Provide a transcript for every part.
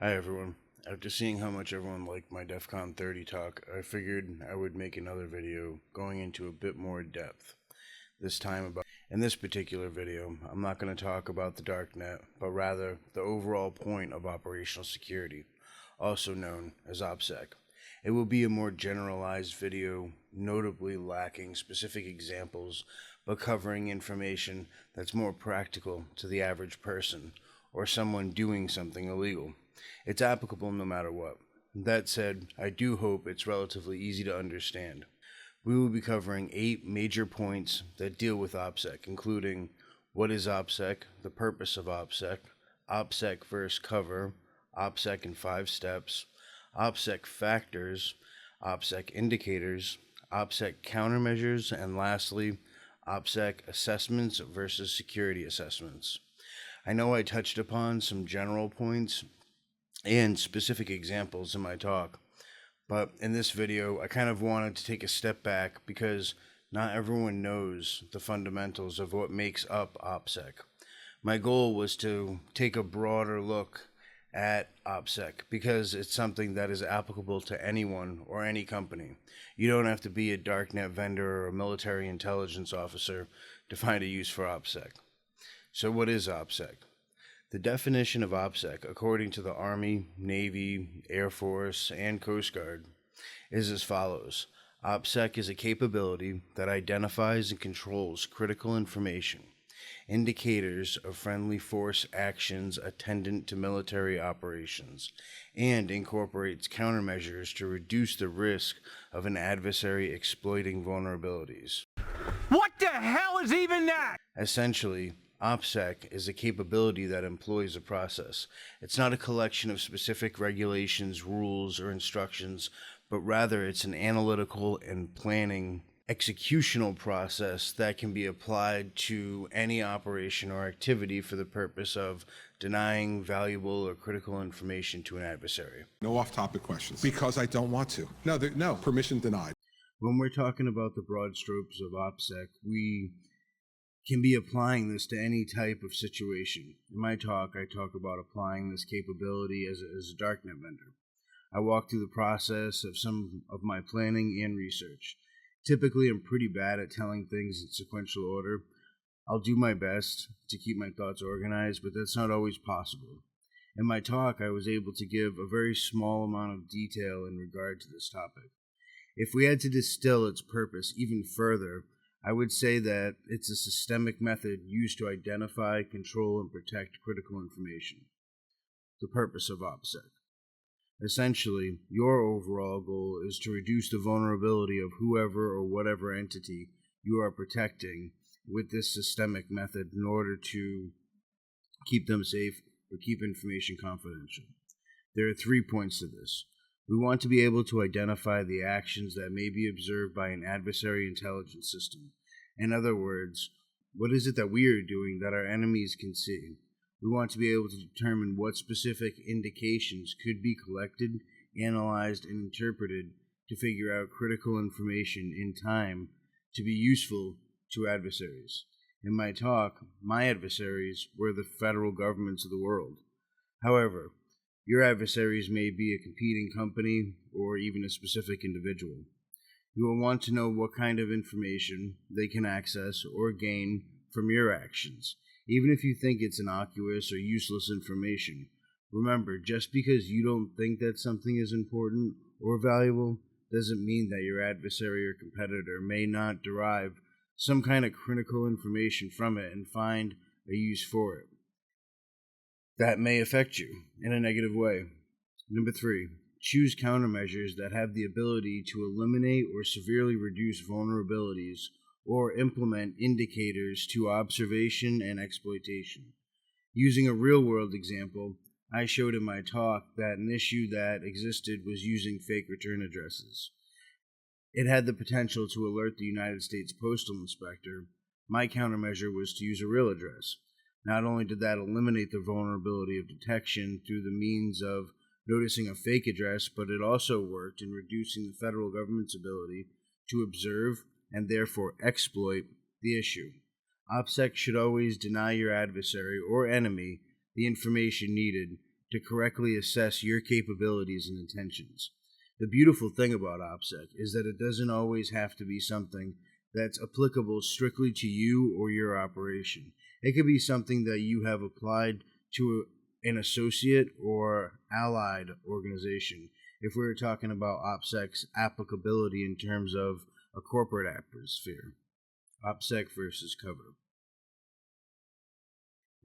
Hi everyone. After seeing how much everyone liked my DEF CON 30 talk, I figured I would make another video going into a bit more depth. This time in this particular video, I'm not going to talk about the darknet, but rather the overall point of operational security, also known as OpSec. It will be a more generalized video, notably lacking specific examples, but covering information that's more practical to the average person or someone doing something illegal. It's applicable no matter what. That said, I do hope it's relatively easy to understand. We will be covering 8 major points that deal with OpSec, including what is OpSec, the purpose of OpSec, OpSec versus cover, OpSec in 5 steps, OpSec Factors, OpSec Indicators, OpSec Countermeasures, and lastly, OpSec Assessments versus Security Assessments. I know I touched upon some general points and specific examples in my talk, but in this video, I kind of wanted to take a step back because not everyone knows the fundamentals of what makes up OpSec. My goal was to take a broader look at OpSec because it's something that is applicable to anyone or any company. You don't have to be a darknet vendor or a military intelligence officer to find a use for OpSec. So what is OpSec? The definition of OpSec, according to the Army, Navy, Air Force, and Coast Guard, is as follows. OpSec is a capability that identifies and controls critical information, indicators of friendly force actions attendant to military operations, and incorporates countermeasures to reduce the risk of an adversary exploiting vulnerabilities. What the hell is even that? Essentially, OpSec is a capability that employs a process. It's not a collection of specific regulations, rules, or instructions, but rather it's an analytical and planning executional process that can be applied to any operation or activity for the purpose of denying valuable or critical information to an adversary. No off-topic questions. Because I don't want to. No, permission denied. When we're talking about the broad strokes of OpSec, we can be applying this to any type of situation. In my talk, I talk about applying this capability as a darknet vendor. I walk through the process of some of my planning and research. Typically, I'm pretty bad at telling things in sequential order. I'll do my best to keep my thoughts organized, but that's not always possible. In my talk, I was able to give a very small amount of detail in regard to this topic. If we had to distill its purpose even further, I would say that it's a systemic method used to identify, control, and protect critical information. The purpose of OpSec. Essentially, your overall goal is to reduce the vulnerability of whoever or whatever entity you are protecting with this systemic method in order to keep them safe or keep information confidential. There are 3 points to this. We want to be able to identify the actions that may be observed by an adversary intelligence system. In other words, what is it that we are doing that our enemies can see? We want to be able to determine what specific indications could be collected, analyzed, and interpreted to figure out critical information in time to be useful to adversaries. In my talk, my adversaries were the federal governments of the world. However, your adversaries may be a competing company or even a specific individual. You will want to know what kind of information they can access or gain from your actions, even if you think it's innocuous or useless information. Remember, just because you don't think that something is important or valuable doesn't mean that your adversary or competitor may not derive some kind of critical information from it and find a use for it that may affect you in a negative way. Number 3, choose countermeasures that have the ability to eliminate or severely reduce vulnerabilities or implement indicators to observation and exploitation. Using a real-world example, I showed in my talk that an issue that existed was using fake return addresses. It had the potential to alert the United States Postal Inspector. My countermeasure was to use a real address. Not only did that eliminate the vulnerability of detection through the means of noticing a fake address, but it also worked in reducing the federal government's ability to observe and therefore exploit the issue. OpSec should always deny your adversary or enemy the information needed to correctly assess your capabilities and intentions. The beautiful thing about OpSec is that it doesn't always have to be something that's applicable strictly to you or your operation. It could be something that you have applied to an associate or allied organization. If we were talking about OpSec's applicability in terms of a corporate atmosphere, OpSec versus cover.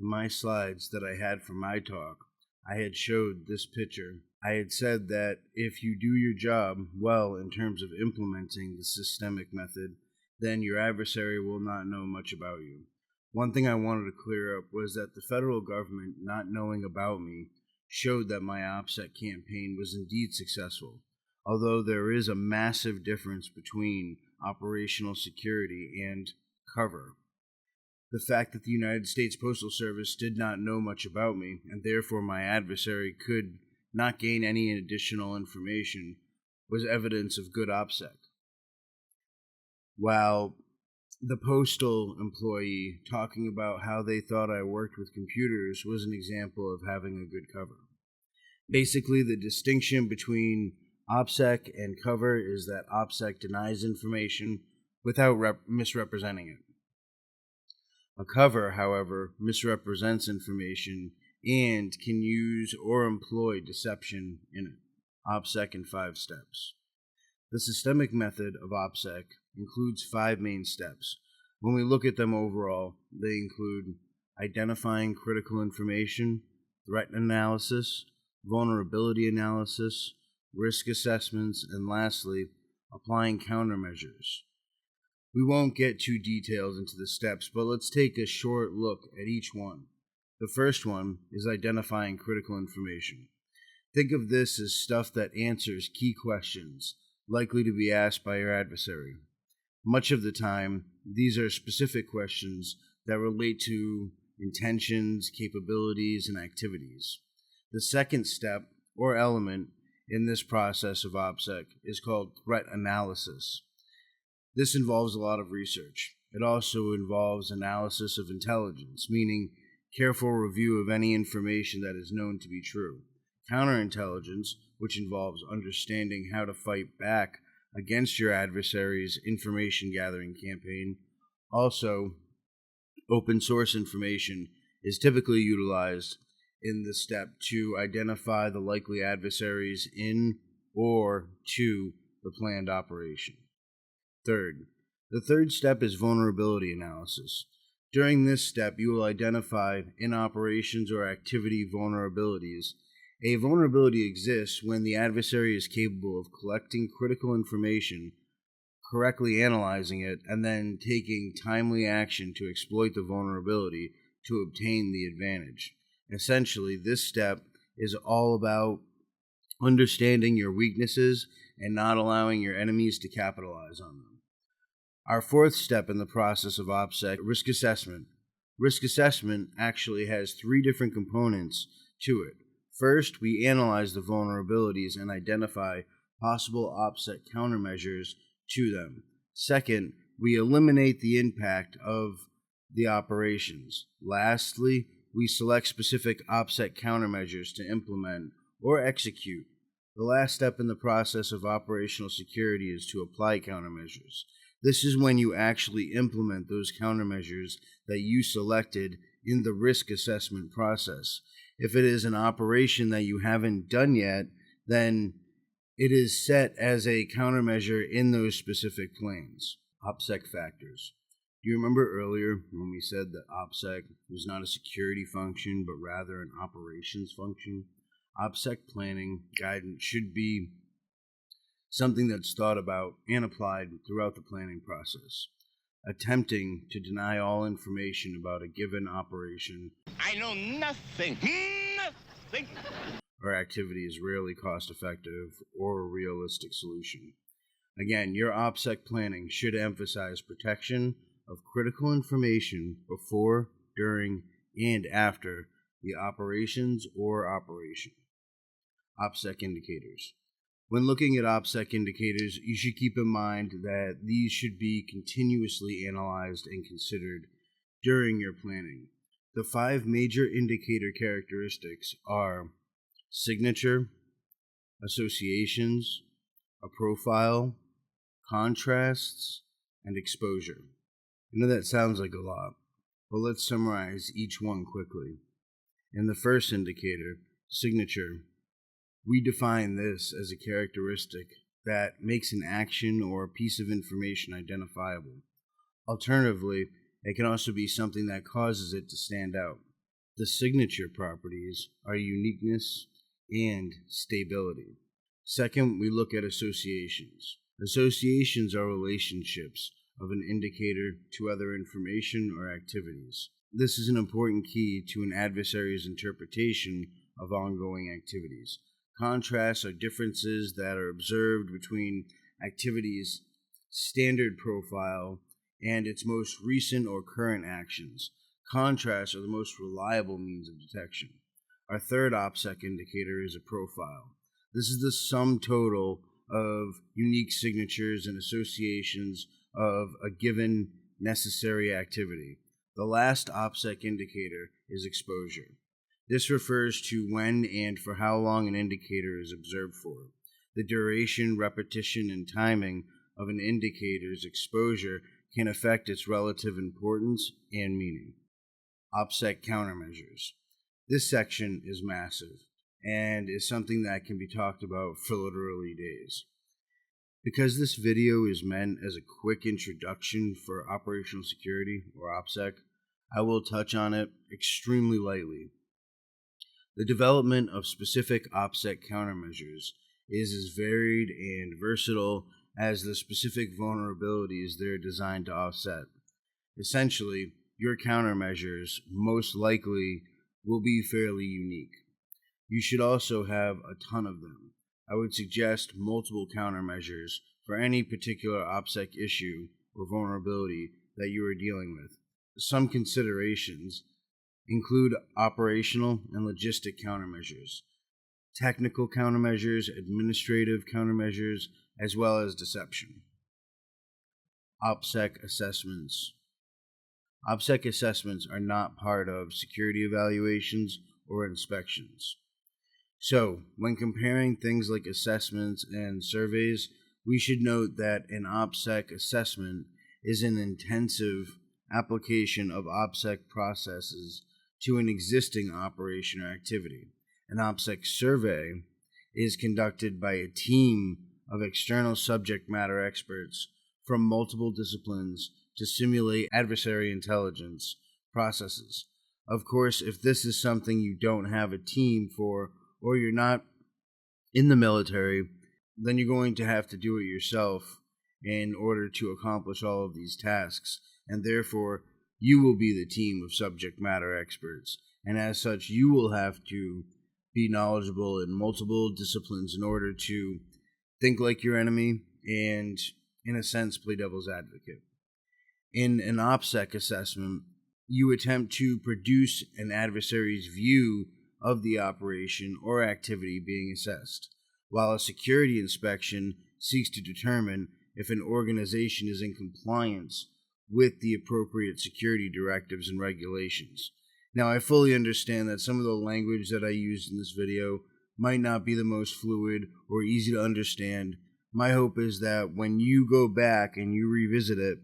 In my slides that I had for my talk, I had showed this picture. I had said that if you do your job well in terms of implementing the systemic method, then your adversary will not know much about you. One thing I wanted to clear up was that the federal government not knowing about me showed that my OpSec campaign was indeed successful, although there is a massive difference between operational security and cover. The fact that the United States Postal Service did not know much about me, and therefore my adversary could not gain any additional information, was evidence of good OpSec. While the postal employee talking about how they thought I worked with computers was an example of having a good cover. Basically, the distinction between OpSec and cover is that OpSec denies information without misrepresenting it. A cover, however, misrepresents information and can use or employ deception in it. OpSec in 5 steps. The systemic method of OpSec includes 5 main steps. When we look at them overall, they include identifying critical information, threat analysis, vulnerability analysis, risk assessments, and lastly, applying countermeasures. We won't get too detailed into the steps, but let's take a short look at each one. The first one is identifying critical information. Think of this as stuff that answers key questions likely to be asked by your adversary. Much of the time, these are specific questions that relate to intentions, capabilities, and activities. The second step, or element, in this process of OpSec is called threat analysis. This involves a lot of research. It also involves analysis of intelligence, meaning careful review of any information that is known to be true. Counterintelligence, which involves understanding how to fight back against your adversary's information gathering campaign. Also, open source information is typically utilized in this step to identify the likely adversaries in or to the planned operation. Third, the third step is vulnerability analysis. During this step, you will identify in operations or activity vulnerabilities. A vulnerability exists when the adversary is capable of collecting critical information, correctly analyzing it, and then taking timely action to exploit the vulnerability to obtain the advantage. Essentially, this step is all about understanding your weaknesses and not allowing your enemies to capitalize on them. Our fourth step in the process of OpSec, risk assessment. Risk assessment actually has 3 different components to it. First, we analyze the vulnerabilities and identify possible OpSec countermeasures to them. Second, we eliminate the impact of the operations. Lastly, we select specific OpSec countermeasures to implement or execute. The last step in the process of operational security is to apply countermeasures. This is when you actually implement those countermeasures that you selected in the risk assessment process. If it is an operation that you haven't done yet, then it is set as a countermeasure in those specific plans. OpSec Factors. Do you remember earlier when we said that OpSec was not a security function, but rather an operations function? OpSec planning guidance should be something that's thought about and applied throughout the planning process. Attempting to deny all information about a given operation I know nothing. Nothing. or activity is rarely cost-effective or a realistic solution. Again, your OpSec planning should emphasize protection of critical information before, during, and after the operations or operation. OpSec Indicators. When looking at OpSec indicators, you should keep in mind that these should be continuously analyzed and considered during your planning. The 5 major indicator characteristics are signature, associations, a profile, contrasts, and exposure. I know that sounds like a lot, but let's summarize each one quickly. In the first indicator, signature, we define this as a characteristic that makes an action or a piece of information identifiable. Alternatively, it can also be something that causes it to stand out. The signature properties are uniqueness and stability. Second, we look at associations. Associations are relationships of an indicator to other information or activities. This is an important key to an adversary's interpretation of ongoing activities. Contrasts are differences that are observed between activities' standard profile and its most recent or current actions. Contrasts are the most reliable means of detection. Our third OpSec indicator is a profile. This is the sum total of unique signatures and associations of a given necessary activity. The last OpSec indicator is exposure. This refers to when and for how long an indicator is observed for. The duration, repetition, and timing of an indicator's exposure can affect its relative importance and meaning. OpSec Countermeasures. This section is massive and is something that can be talked about for literally days. Because this video is meant as a quick introduction for operational security, or OpSec, I will touch on it extremely lightly. The development of specific OpSec countermeasures is as varied and versatile as the specific vulnerabilities they're designed to offset. Essentially, your countermeasures most likely will be fairly unique. You should also have a ton of them. I would suggest multiple countermeasures for any particular OpSec issue or vulnerability that you are dealing with. Some considerations include operational and logistic countermeasures, technical countermeasures, administrative countermeasures, as well as deception. OpSec assessments. OpSec assessments are not part of security evaluations or inspections. So, when comparing things like assessments and surveys, we should note that an OpSec assessment is an intensive application of OpSec processes to an existing operation or activity. An OpSec survey is conducted by a team of external subject matter experts from multiple disciplines to simulate adversary intelligence processes. Of course, if this is something you don't have a team for, or you're not in the military, then you're going to have to do it yourself in order to accomplish all of these tasks, and therefore you will be the team of subject matter experts, and as such you will have to be knowledgeable in multiple disciplines in order to think like your enemy and, in a sense, play devil's advocate. In an OpSec assessment, you attempt to produce an adversary's view of the operation or activity being assessed, while a security inspection seeks to determine if an organization is in compliance with the appropriate security directives and regulations. Now, I fully understand that some of the language that I used in this video might not be the most fluid or easy to understand. My hope is that when you go back and you revisit it,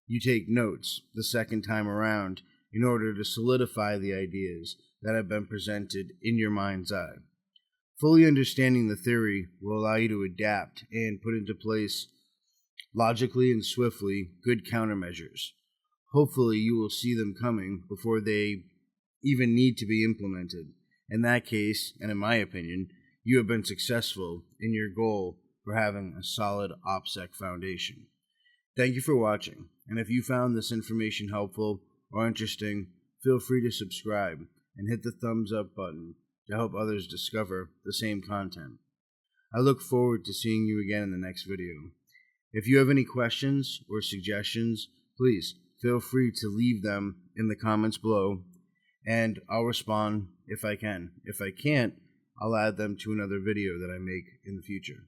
you take notes the second time around in order to solidify the ideas that have been presented in your mind's eye. Fully understanding the theory will allow you to adapt and put into place, logically and swiftly, good countermeasures. Hopefully you will see them coming before they even need to be implemented. In that case, and in my opinion, you have been successful in your goal for having a solid OpSec foundation. Thank you for watching, and if you found this information helpful or interesting, feel free to subscribe and hit the thumbs up button to help others discover the same content. I look forward to seeing you again in the next video. If you have any questions or suggestions, please feel free to leave them in the comments below, and I'll respond if I can. If I can't, I'll add them to another video that I make in the future.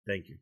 Thank you.